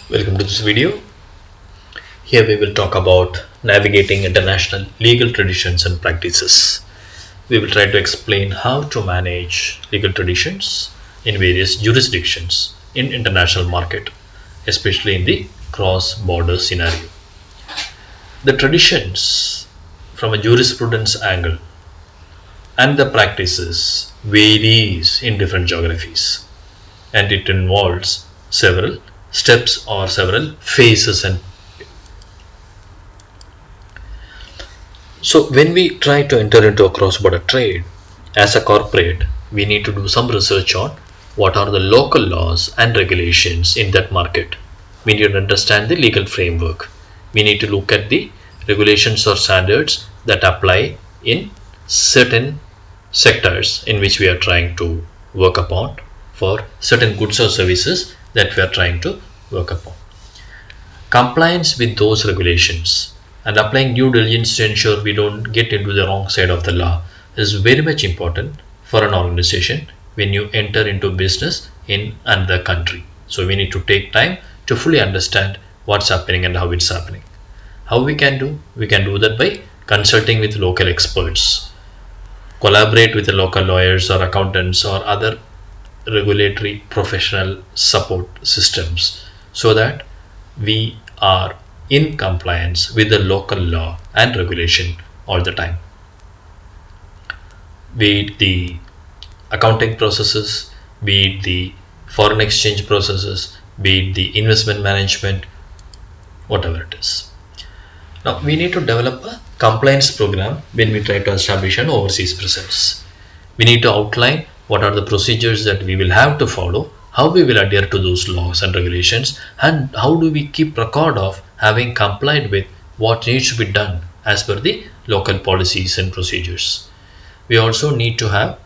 Welcome to this video. Here we will talk about navigating international legal traditions and practices. We will try to explain how to manage legal traditions in various jurisdictions in international market, especially in the cross-border scenario. The traditions from a jurisprudence angle and the practices varies in different geographies, and it involves several steps or several phases. And so when we try to enter into a cross-border trade as a corporate, we need to do some research on what are the local laws and regulations in that market. We need to understand the legal framework. We need to look at the regulations or standards that apply in certain sectors in which we are trying to work upon for certain goods or services that we are trying to work upon. Compliance with those regulations and applying due diligence to ensure we don't get into the wrong side of the law is very much important for an organization when you enter into business in another country. So we need to take time to fully understand what's happening and how it's happening. How we can do? We can do that by consulting with local experts, collaborate with the local lawyers or accountants or other regulatory professional support systems so that we are in compliance with the local law and regulation all the time. Be it the accounting processes, be it the foreign exchange processes, be it the investment management, whatever it is. Now we need to develop a compliance program when we try to establish an overseas presence. We need to outline what are the procedures that we will have to follow, how we will adhere to those laws and regulations, and how do we keep record of having complied with what needs to be done as per the local policies and procedures. We also need to have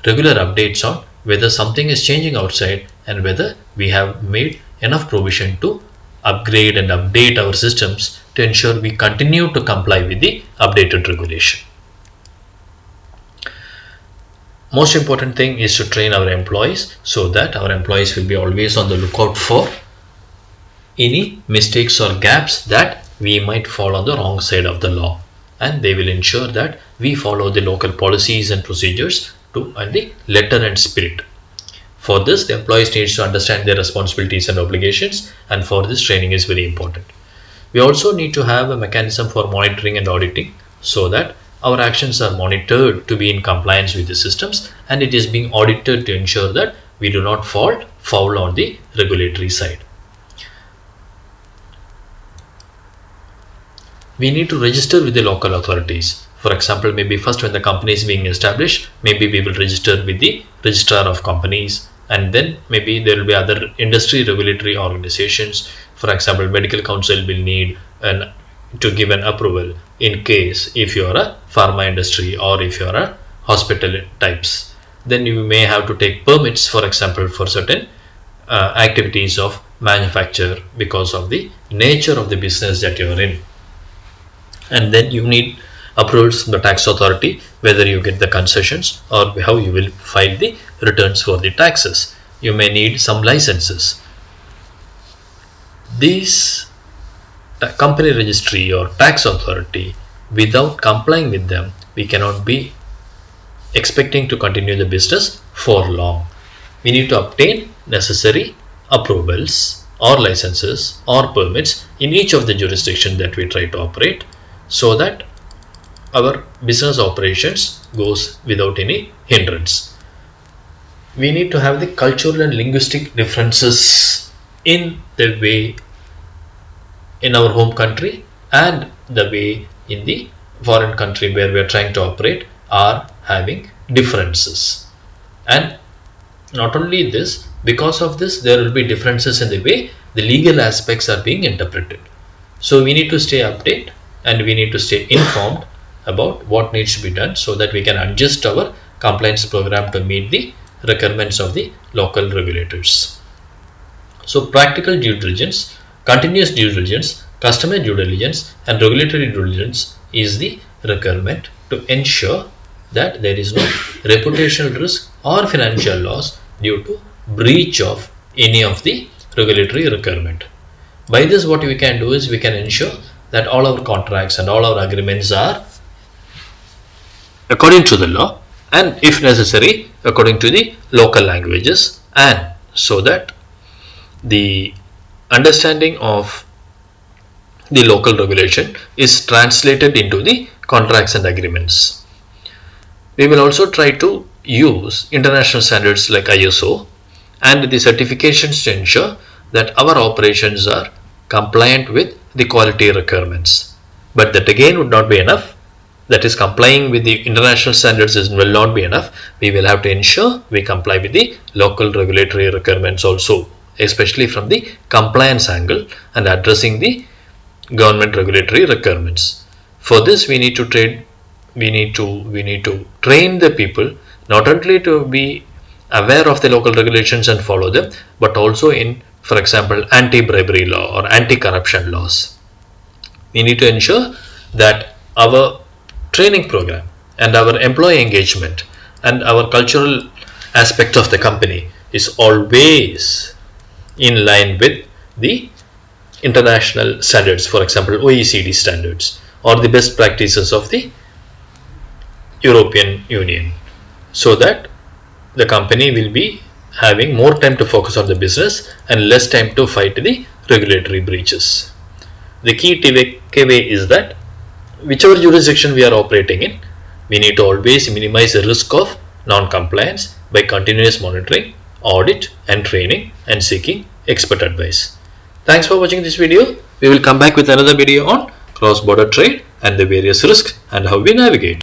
regular updates on whether something is changing outside and whether we have made enough provision to upgrade and update our systems to ensure we continue to comply with the updated regulation. Most important thing is to train our employees so that our employees will be always on the lookout for any mistakes or gaps that we might fall on the wrong side of the law, and they will ensure that we follow the local policies and procedures to and the letter and spirit. For this, the employees need to understand their responsibilities and obligations, and for this training is very important. We also need to have a mechanism for monitoring and auditing so that our actions are monitored to be in compliance with the systems, and it is being audited to ensure that we do not fall foul on the regulatory side. We need to register with the local authorities. For example, maybe first when the company is being established, maybe we will register with the registrar of companies, and then maybe there will be other industry regulatory organizations. For example, medical council will need to give an approval in case if you are a pharma industry or if you are a hospital types. Then you may have to take permits, for example, for certain activities of manufacture because of the nature of the business that you are in. And then you need approvals from the tax authority whether you get the concessions or how you will file the returns for the taxes. You may need some licenses. These company registry or tax authority, without complying with them, we cannot be expecting to continue the business for long. We need to obtain necessary approvals or licenses or permits in each of the jurisdictions that we try to operate, so that our business operations goes without any hindrance. We need to have the cultural and linguistic differences in the way in our home country and the way in the foreign country where we are trying to operate are having differences. And not only this, because of this there will be differences in the way the legal aspects are being interpreted. So we need to stay updated and we need to stay informed about what needs to be done so that we can adjust our compliance program to meet the requirements of the local regulators. So practical due diligence, continuous due diligence, customer due diligence and regulatory due diligence is the requirement to ensure that there is no reputational risk or financial loss due to breach of any of the regulatory requirement. By this, what we can do is we can ensure that all our contracts and all our agreements are according to the law, and if necessary according to the local languages, and so that the understanding of the local regulation is translated into the contracts and agreements. We will also try to use international standards like ISO and the certifications to ensure that our operations are compliant with the quality requirements. But that again would not be enough. That is, complying with the international standards will not be enough. We will have to ensure we comply with the local regulatory requirements also, especially from the compliance angle and addressing the government regulatory requirements. For this, we need to train the people not only to be aware of the local regulations and follow them, but also in, for example, anti-bribery law or anti-corruption laws. We need to ensure that our training program and our employee engagement and our cultural aspect of the company is always in line with the international standards, for example OECD standards or the best practices of the European Union, so that the company will be having more time to focus on the business and less time to fight the regulatory breaches. The key takeaway is that whichever jurisdiction we are operating in, we need to always minimize the risk of non-compliance by continuous monitoring, audit and training, and seeking expert advice. Thanks for watching this video. We will come back with another video on cross-border trade and the various risks and how we navigate.